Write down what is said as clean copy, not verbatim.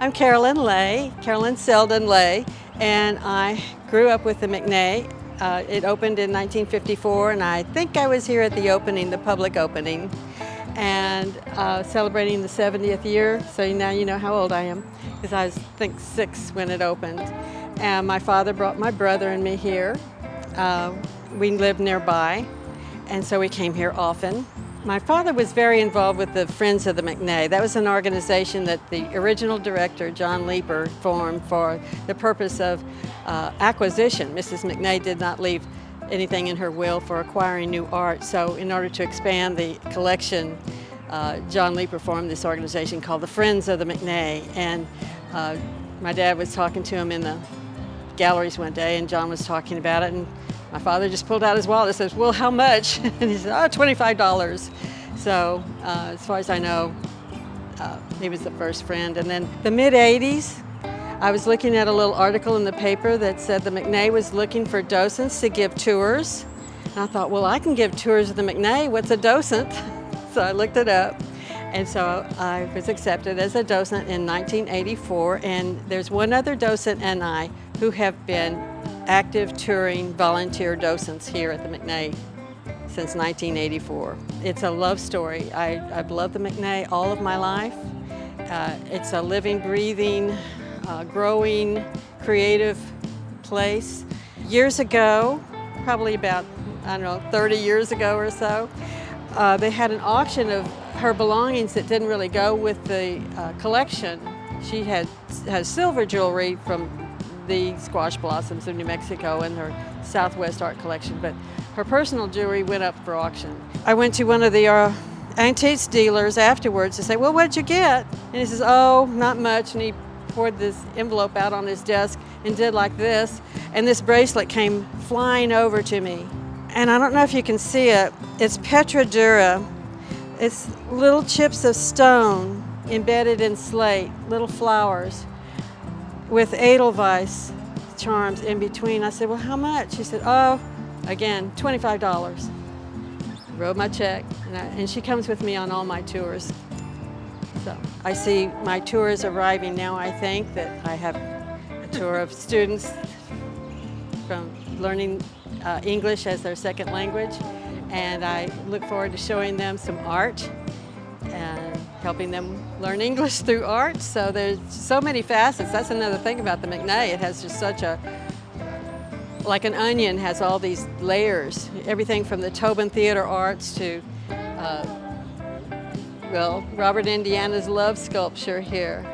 I'm Caroyln Lay, Caroyln Selden Lay, and I grew up with the McNay. It opened in 1954, and I think I was here at the opening, the public opening, and celebrating the 70th year. So now you know how old I am, because I was, I think, 6 when it opened. And my father brought my brother and me here. We lived nearby, and so we came here often. My father was very involved with the Friends of the McNay. That was an organization that the original director, John Leeper, formed for the purpose of acquisition. Mrs. McNay did not leave anything in her will for acquiring new art, so in order to expand the collection, John Leeper formed this organization called the Friends of the McNay. And my dad was talking to him in the galleries one day, and John was talking about it, and my father just pulled out his wallet and says, "Well, how much?" And he said, "Oh, $25. So as far as I know, he was the first friend. And then the mid-'80s, I was looking at a little article in the paper that said the McNay was looking for docents to give tours. And I thought, well, I can give tours of the McNay. What's a docent? So I looked it up. And so I was accepted as a docent in 1984. And there's one other docent and I who have been active touring volunteer docents here at the McNay since 1984. It's a love story. I've loved the McNay all of my life. It's a living, breathing, growing, creative place. Years ago, probably about, 30 years ago or so, they had an auction of her belongings that didn't really go with the collection. She has silver jewelry from the squash blossoms of New Mexico and her Southwest art collection, but her personal jewelry went up for auction. I went to one of the antiques dealers afterwards to say, "Well, what did you get?" And he says, "Oh, not much." And he poured this envelope out on his desk and did like this, and this bracelet came flying over to me. And I don't know if you can see it. It's Petra Dura. It's little chips of stone embedded in slate, little flowers, with Edelweiss charms in between. I said, "Well, how much?" She said, "Oh, again, $25. Wrote my check, and she comes with me on all my tours. So I see my tours arriving now. I think that I have a tour of students from learning English as their second language, and I look forward to showing them some art and helping them learn English through art. So there's so many facets. That's another thing about the McNay. It has just such like an onion, has all these layers. Everything from the Tobin Theater Arts to, Robert Indiana's love sculpture here.